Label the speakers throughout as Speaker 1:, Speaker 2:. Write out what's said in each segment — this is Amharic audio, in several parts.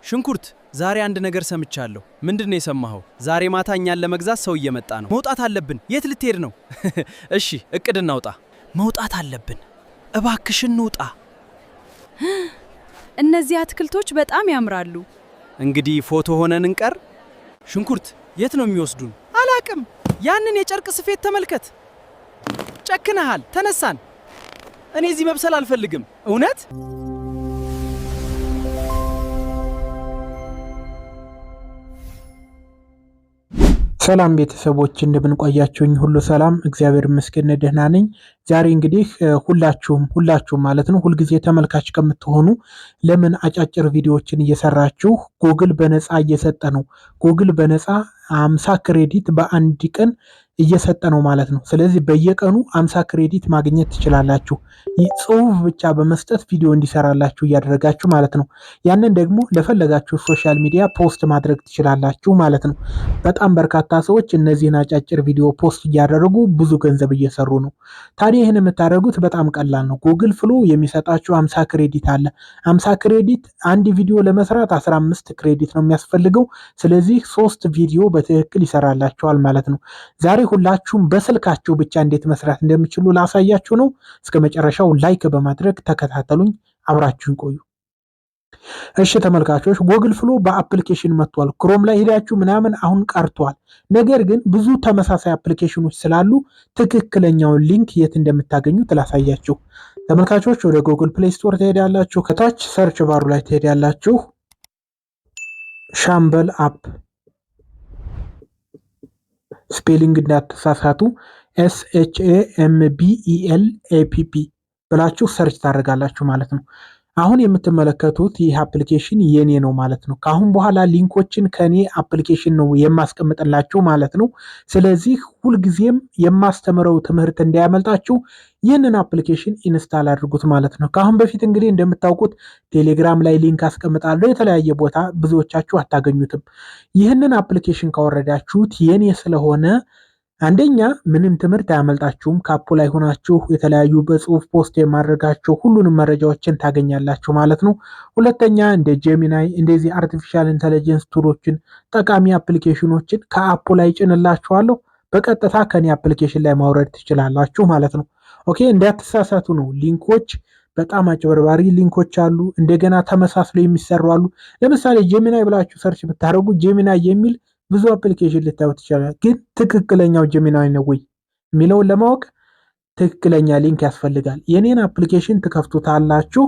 Speaker 1: ሽንኩርት ዛሬ አንድ ነገር ሰምቻለሁ። ምንድነው የሰማኸው? ዛሬ ማታ እኛን ለመግዛት ሰው እየመጣ ነው። መውጣት አለብን። የት ልትሄድ ነው? እሺ እቅድ እናውጣ። መውጣት አለብን። እባክሽን እንውጣ።
Speaker 2: እነዚህ አትክልቶች በጣም ያምራሉ።
Speaker 1: እንግዲህ ፎቶ ሆነን እንቀር። ሽንኩርት የት ነው የሚወስዱን? አላቅም። ያንን የጨርቅ ስፌት ተመልከት። ጨክነሃል። ተነሳን። እኔ እዚህ መብሰል አልፈልግም። እውነት?
Speaker 3: ሰላም ቤተሰቦች እንደምን ቆያችሁኝ? ሁሉ ሰላም እግዚአብሔር ይመስገን ደህና ነኝ። ዛሬ እንግዲህ ሁላችሁም ማለት ነው ሁልጊዜ ተመልካች ከምትሆኑ ለምን አጫጭር ቪዲዮዎችን እየሰራችሁ ጉግል በነፃ እየሰጠ ነው። ጉግል በነፃ 50 ክሬዲት በአንድ ቀን እየሰጠ ነው ማለት ነው። ስለዚህ በየቀኑ 50 ክሬዲት ማግኘት ትችላላችሁ። ጽሁፍ ብቻ በመስጠት ቪዲዮ እንዲሰራላችሁ እያደረጋችሁ ማለት ነው። ያንን ደግሞ ለፈለጋችሁ ሶሻል ሚዲያ ፖስት ማድረግ ትችላላችሁ ማለት ነው። በጣም በርካታ ሰዎች እነዚህን አጫጭር ቪዲዮ ፖስት እያደረጉ ብዙ ገንዘብ እየሰሩ ነው። ታዲያ ይህን የምታደርጉት በጣም ቀላል ነው። ጉግል ፍሎ የሚሰጣችሁ 50 ክሬዲት አለ። 50 ክሬዲት አንድ ቪዲዮ ለመስራት 15 ክሬዲት ነው የሚያስፈልገው። ስለዚህ 3 ቪዲዮ በትክክል ይሰራላችኋል ማለት ነው። ዛሬ ሁላችሁም በስልካችሁ ብቻ እንዴት መስራት እንደምትችሉ ላሳያችሁ ነው። እስከ መጨረሻው ላይክ በማድረግ ተከታተሉኝ፣ አብራችሁን ቆዩ። እሺ ተመልካቾች፣ ጉግል ፍሎ በአፕሊኬሽን መጥቷል። ክሮም ላይ ሄዳችሁ ምናምን አሁን ቀርቷል። ነገር ግን ብዙ ተመሳሳይ አፕሊኬሽኖች ስላሉ ትክክለኛውን ሊንክ የት እንደምታገኙት ላሳያችሁ። ተመልካቾች ወደ ጉግል ፕሌይ ስቶር ትሄዳላችሁ። ከታች ሰርች ባሩ ላይ ትሄዳላችሁ። ሻምበል አፕ ስፔሊንግ እንዳትሳሳቱ SHAMBELAPP ብላችሁ ሰርች ታደርጋላችሁ ማለት ነው። አሁን የምትመለከቱት ይህ አፕሊኬሽን የኔ ነው ማለት ነው። ከአሁን በኋላ ሊንኮችን ከኔ አፕሊኬሽን ነው የማስቀምጥላችሁ ማለት ነው። ስለዚህ ሁልጊዜም የማስተምረው ትምህርት እንዳያመልጣችሁ ይህንን አፕሊኬሽን ኢንስታል አድርጉት ማለት ነው። ከአሁን በፊት እንግዲህ እንደምታውቁት ቴሌግራም ላይ ሊንክ አስቀምጣለሁ የተለያየ ቦታ፣ ብዙዎቻችሁ አታገኙትም። ይህንን አፕሊኬሽን ካወረዳችሁት የኔ ስለሆነ አንደኛ ምንም ትምህርት አያመልጣችሁም። ካፑ ላይ ሆናችሁ የተለያዩ በጽሁፍ ፖስት የማድረጋቸው ሁሉንም መረጃዎችን ታገኛላችሁ ማለት ነው። ሁለተኛ እንደ ጄሚናይ እንደዚህ አርቲፊሻል ኢንተለጀንስ ቱሎችን ጠቃሚ አፕሊኬሽኖችን ከአፑ ላይ ጭንላችኋለሁ። በቀጥታ ከኔ አፕሊኬሽን ላይ ማውረድ ትችላላችሁ ማለት ነው። ኦኬ፣ እንዳትሳሳቱ ነው። ሊንኮች በጣም አጭበርባሪ ሊንኮች አሉ። እንደገና ተመሳስለው የሚሰሩ አሉ። ለምሳሌ ጄሚናይ ብላችሁ ሰርች ብታደርጉ ጄሚናይ የሚል ብዙ አፕሊኬሽን ልታዩት ይችላል። ግን ትክክለኛው ጄሚናይ ነው ወይ የሚለውን ለማወቅ ትክክለኛ ሊንክ ያስፈልጋል። የኔን አፕሊኬሽን ትከፍቱታላችሁ።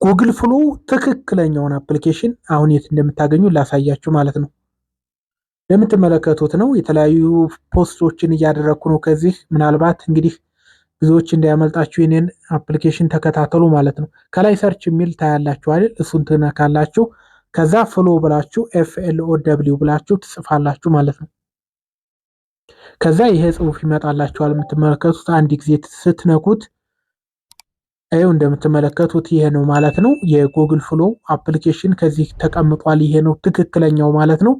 Speaker 3: ጉግል ፍሎ ትክክለኛውን አፕሊኬሽን አሁን የት እንደምታገኙ ላሳያችሁ ማለት ነው። እንደምትመለከቱት ነው። የተለያዩ ፖስቶችን እያደረግኩ ነው። ከዚህ ምናልባት እንግዲህ ብዙዎች እንዳያመልጣችሁ የኔን አፕሊኬሽን ተከታተሉ ማለት ነው። ከላይ ሰርች የሚል ታያላችሁ አይደል? እሱን ትነካላችሁ። ከዛ ፍሎ ብላችሁ FLOW ብላችሁ ትጽፋላችሁ ማለት ነው። ከዛ ይሄ ጽሁፍ ይመጣላችኋል። የምትመለከቱት አንድ ጊዜ ስትነኩት ይሄው እንደምትመለከቱት ይሄ ነው ማለት ነው። የጉግል ፍሎ አፕሊኬሽን ከዚህ ተቀምጧል። ይሄ ነው ትክክለኛው ማለት ነው።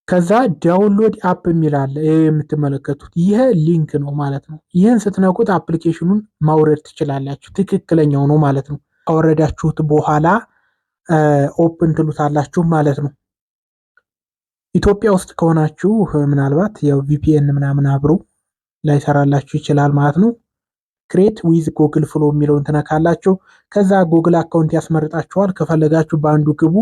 Speaker 3: ከዛ ዳውንሎድ አፕ የሚል አለ። ይሄ የምትመለከቱት ይሄ ሊንክ ነው ማለት ነው። ይሄን ስትነኩት አፕሊኬሽኑን ማውረድ ትችላላችሁ። ትክክለኛው ነው ማለት ነው። ካወረዳችሁት በኋላ ኦፕን ትሉታላችሁ ማለት ነው። ኢትዮጵያ ውስጥ ከሆናችሁ ምናልባት ያው VPN ምናምን አብሮ ላይሰራላችሁ ይችላል ማለት ነው። ክሬት ዊዝ ጉግል ፍሎ የሚለውን ትነካላችሁ። ከዛ ጉግል አካውንት ያስመርጣችኋል። ከፈለጋችሁ በአንዱ ግቡ።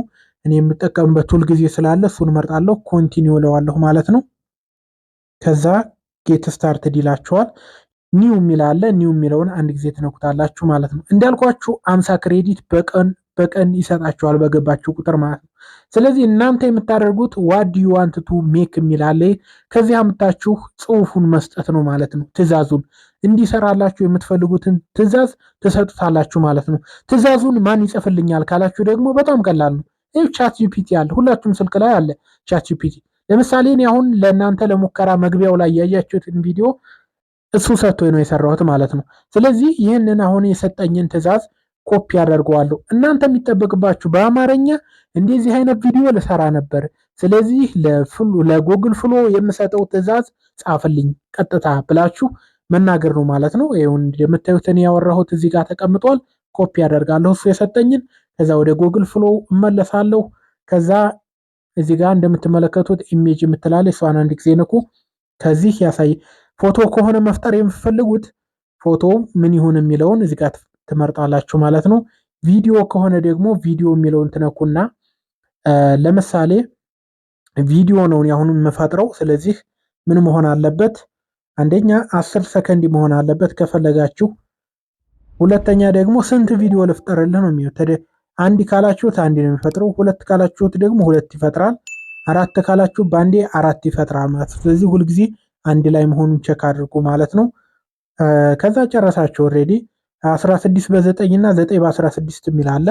Speaker 3: እኔ የምጠቀምበት ሁል ጊዜ ስላለ እሱን መርጣለሁ። ኮንቲኒው እለዋለሁ ማለት ነው። ከዛ ጌት ስታርትድ ይላችኋል። ኒው የሚል አለ። ኒው የሚለውን አንድ ጊዜ ትነኩታላችሁ ማለት ነው። እንዳልኳችሁ 50 ክሬዲት በቀን ይሰጣችኋል በገባችሁ ቁጥር ማለት ነው። ስለዚህ እናንተ የምታደርጉት ዋት ዱ ዩ ዋንት ቱ ሜክ የሚል አለ። ከዚህ አምጣችሁ ጽሁፉን መስጠት ነው ማለት ነው። ትእዛዙን እንዲሰራላችሁ የምትፈልጉትን ትእዛዝ ትሰጡታላችሁ ማለት ነው። ትእዛዙን ማን ይጽፍልኛል ካላችሁ ደግሞ በጣም ቀላል ነው። ይህ ቻት ጂፒቲ አለ። ሁላችሁም ስልክ ላይ አለ ቻት ጂፒቲ። ለምሳሌ እኔ አሁን ለእናንተ ለሙከራ መግቢያው ላይ ያያችሁትን ቪዲዮ እሱ ሰጥቶኝ ነው የሰራሁት ማለት ነው። ስለዚህ ይህንን አሁን የሰጠኝን ትእዛዝ ኮፒ አደርገዋለሁ። እናንተ የሚጠበቅባችሁ በአማርኛ እንደዚህ አይነት ቪዲዮ ልሰራ ነበር፣ ስለዚህ ለጉግል ፍሎ የምሰጠው ትእዛዝ ጻፍልኝ ቀጥታ ብላችሁ መናገር ነው ማለት ነው። ይሄው እንደምታዩት እኔ ያወራሁት እዚህ ጋር ተቀምጧል። ኮፒ አደርጋለሁ እሱ የሰጠኝን። ከዛ ወደ ጉግል ፍሎ እመለሳለሁ። ከዛ እዚህ ጋር እንደምትመለከቱት ኢሜጅ የምትላለች እሷን አንድ ጊዜ ንኩ። ከዚህ ያሳይ ፎቶ ከሆነ መፍጠር የምትፈልጉት ፎቶ ምን ይሁን የሚለውን እዚህ ጋር ትመርጣላችሁ ማለት ነው። ቪዲዮ ከሆነ ደግሞ ቪዲዮ የሚለውን ትነኩና ለምሳሌ ቪዲዮ ነው አሁን የምፈጥረው። ስለዚህ ምን መሆን አለበት? አንደኛ 10 ሰከንድ መሆን አለበት ከፈለጋችሁ። ሁለተኛ ደግሞ ስንት ቪዲዮ ልፍጠርልህ ነው የሚለው። አንድ ካላችሁት አንድ ነው የሚፈጥረው፣ ሁለት ካላችሁት ደግሞ ሁለት ይፈጥራል፣ አራት ካላችሁ ባንዴ አራት ይፈጥራል ማለት ነው። ስለዚህ ሁልጊዜ አንድ ላይ መሆኑን ቼክ አድርጉ ማለት ነው። ከዛ ጨረሳችሁ። ኦሬዲ 16 በ9 እና 9 በ16 የሚል አለ።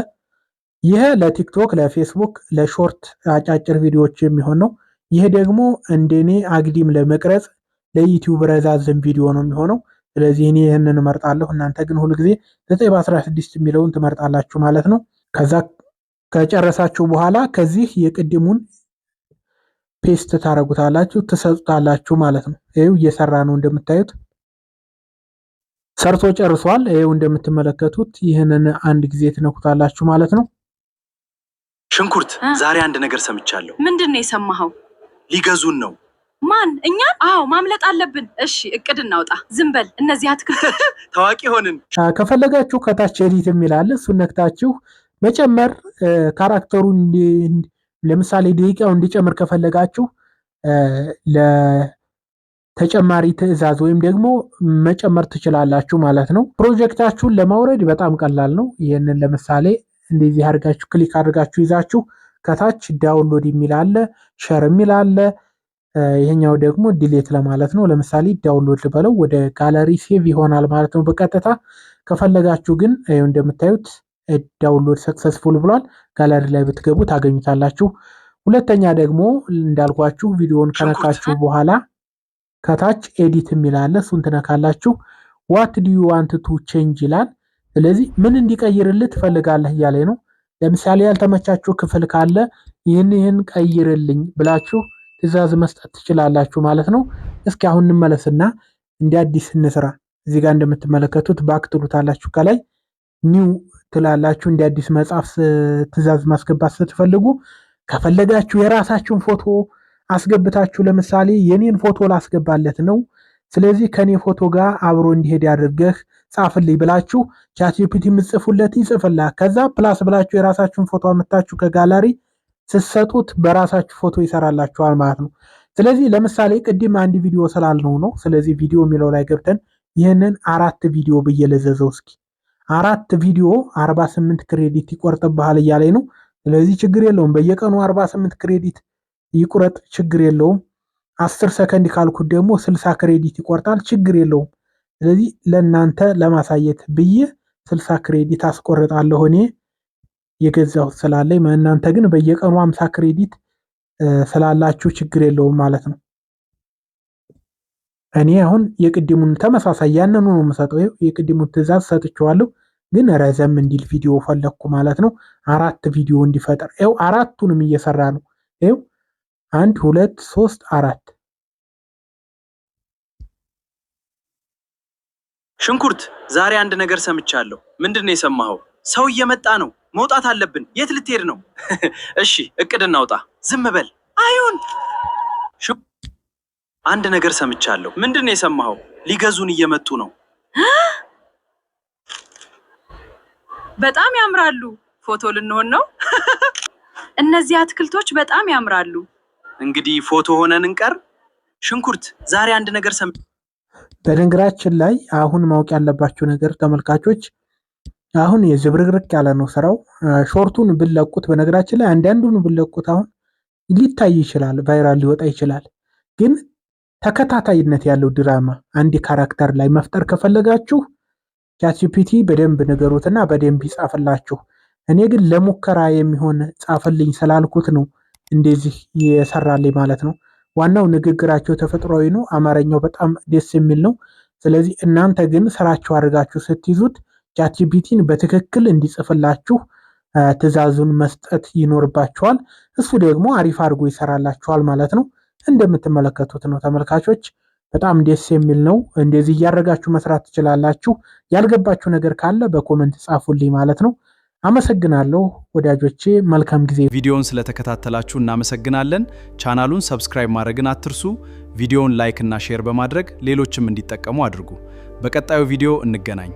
Speaker 3: ይሄ ለቲክቶክ፣ ለፌስቡክ፣ ለሾርት አጫጭር ቪዲዮዎች የሚሆን ነው። ይሄ ደግሞ እንደኔ አግዲም ለመቅረጽ ለዩቲዩብ ረዛዝም ቪዲዮ ነው የሚሆነው። ስለዚህ እኔ ይህንን እመርጣለሁ። እናንተ ግን ሁልጊዜ 9 በ16 የሚለውን ትመርጣላችሁ ማለት ነው። ከዛ ከጨረሳችሁ በኋላ ከዚህ የቅድሙን ፔስት ታረጉታላችሁ ትሰጡታላችሁ ማለት ነው። ይሄው እየሰራ ነው እንደምታዩት ሰርቶ ጨርሷል። ይሄው እንደምትመለከቱት ይህንን አንድ ጊዜ ትነኩታላችሁ ማለት ነው።
Speaker 1: ሽንኩርት፣ ዛሬ አንድ ነገር ሰምቻለሁ።
Speaker 2: ምንድን ነው የሰማኸው?
Speaker 1: ሊገዙን ነው።
Speaker 2: ማን? እኛ? አዎ ማምለጥ አለብን። እሺ እቅድ እናውጣ። ዝም በል። እነዚህ አትክልቶች
Speaker 1: ታዋቂ ሆንን።
Speaker 3: ከፈለጋችሁ ከታች ኤዲት የሚል አለ። እሱን ነክታችሁ መጨመር ካራክተሩ ለምሳሌ ደቂቃው እንዲጨምር ከፈለጋችሁ ለተጨማሪ ትዕዛዝ ወይም ደግሞ መጨመር ትችላላችሁ ማለት ነው። ፕሮጀክታችሁን ለማውረድ በጣም ቀላል ነው። ይህንን ለምሳሌ እንደዚህ አድርጋችሁ ክሊክ አድርጋችሁ ይዛችሁ ከታች ዳውንሎድ የሚል አለ፣ ሸር የሚል አለ። ይሄኛው ደግሞ ዲሌት ለማለት ነው። ለምሳሌ ዳውንሎድ ልበለው ወደ ጋለሪ ሴቭ ይሆናል ማለት ነው በቀጥታ። ከፈለጋችሁ ግን ይኸው እንደምታዩት ዳውንሎድ ሰክሰስፉል ብሏል። ጋለሪ ላይ ብትገቡ ታገኙታላችሁ። ሁለተኛ ደግሞ እንዳልኳችሁ ቪዲዮውን ከነካችሁ በኋላ ከታች ኤዲት የሚል አለ። እሱን ትነካላችሁ። ዋት ዱ ዩ ዋንት ቱ ቼንጅ ይላል። ስለዚህ ምን እንዲቀይርልህ ትፈልጋለህ እያለ ነው። ለምሳሌ ያልተመቻችሁ ክፍል ካለ ይህን ቀይርልኝ ብላችሁ ትዕዛዝ መስጠት ትችላላችሁ ማለት ነው። እስኪ አሁን እንመለስና እንደ አዲስ እንስራ። እዚህ ጋር እንደምትመለከቱት ባክ ትሉታላችሁ። ከላይ ኒው ትላላችሁ። እንደ አዲስ መጻፍ ትዕዛዝ ማስገባት ስትፈልጉ ከፈለጋችሁ የራሳችሁን ፎቶ አስገብታችሁ ለምሳሌ የኔን ፎቶ ላስገባለት ነው፣ ስለዚህ ከኔ ፎቶ ጋር አብሮ እንዲሄድ ያድርገህ ጻፍልኝ ብላችሁ ቻትጂፒቲ የምትጽፉለት ይጽፍላል። ከዛ ፕላስ ብላችሁ የራሳችሁን ፎቶ አመጣችሁ ከጋላሪ ስትሰጡት በራሳችሁ ፎቶ ይሰራላችኋል ማለት ነው። ስለዚህ ለምሳሌ ቅድም አንድ ቪዲዮ ስላልነው ነው። ስለዚህ ቪዲዮ የሚለው ላይ ገብተን ይህንን 4 ቪዲዮ ብዬ ልዘዘው እስኪ 4 ቪዲዮ 48 ክሬዲት ይቆርጥብሃል እያለኝ ነው። ስለዚህ ችግር የለውም በየቀኑ 48 ክሬዲት ይቁረጥ፣ ችግር የለውም። 10 ሰከንድ ካልኩት ደግሞ 60 ክሬዲት ይቆርጣል፣ ችግር የለውም። ስለዚህ ለእናንተ ለማሳየት ብዬ 60 ክሬዲት አስቆርጣለሁ እኔ የገዛሁት ስላለኝ። እናንተ ግን በየቀኑ 50 ክሬዲት ስላላችሁ ችግር የለውም ማለት ነው። እኔ አሁን የቅድሙን ተመሳሳይ ያንኑ ነው የምሰጠው። የቅድሙን ትዕዛዝ ሰጥቼዋለሁ፣ ግን ረዘም እንዲል ቪዲዮ ፈለግኩ ማለት ነው። 4 ቪዲዮ እንዲፈጠር ይኸው 4ቱንም እየሰራ ነው። ይኸው 1 2 3 4
Speaker 1: ሽንኩርት፣ ዛሬ አንድ ነገር ሰምቻለሁ። ምንድን ነው የሰማኸው? ሰው እየመጣ ነው፣ መውጣት አለብን። የት ልትሄድ ነው? እሺ እቅድ እናውጣ። ዝም በል። አይሁን። አንድ ነገር ሰምቻለሁ። ምንድን ነው የሰማኸው? ሊገዙን እየመጡ ነው።
Speaker 2: በጣም ያምራሉ። ፎቶ ልንሆን ነው። እነዚህ አትክልቶች በጣም ያምራሉ።
Speaker 1: እንግዲህ ፎቶ ሆነን እንቀር። ሽንኩርት፣ ዛሬ አንድ ነገር
Speaker 3: በነገራችን ላይ አሁን ማወቅ ያለባችሁ ነገር ተመልካቾች፣ አሁን የዝብርቅርቅ ያለ ነው ስራው። ሾርቱን ብለቁት፣ በነገራችን ላይ አንዳንዱን ብለቁት አሁን ሊታይ ይችላል፣ ቫይራል ሊወጣ ይችላል። ግን ተከታታይነት ያለው ድራማ አንድ ካራክተር ላይ መፍጠር ከፈለጋችሁ ቻትጂፒቲ በደንብ ንገሩትና በደንብ ይጻፍላችሁ። እኔ ግን ለሙከራ የሚሆን ጻፍልኝ ስላልኩት ነው እንደዚህ የሰራልኝ ማለት ነው። ዋናው ንግግራቸው ተፈጥሯዊ ነው። አማርኛው በጣም ደስ የሚል ነው። ስለዚህ እናንተ ግን ስራችሁ አድርጋችሁ ስትይዙት ቻትጂፒቲን በትክክል እንዲጽፍላችሁ ትዕዛዙን መስጠት ይኖርባችኋል። እሱ ደግሞ አሪፍ አድርጎ ይሰራላችኋል ማለት ነው። እንደምትመለከቱት ነው ተመልካቾች፣ በጣም ደስ የሚል ነው። እንደዚህ እያደረጋችሁ መስራት ትችላላችሁ። ያልገባችሁ ነገር ካለ በኮመንት ጻፉልኝ ማለት ነው። አመሰግናለሁ ወዳጆቼ፣ መልካም ጊዜ።
Speaker 1: ቪዲዮውን ስለተከታተላችሁ እናመሰግናለን። ቻናሉን ሰብስክራይብ ማድረግን አትርሱ። ቪዲዮውን ላይክ እና ሼር በማድረግ ሌሎችም እንዲጠቀሙ አድርጉ። በቀጣዩ ቪዲዮ እንገናኝ።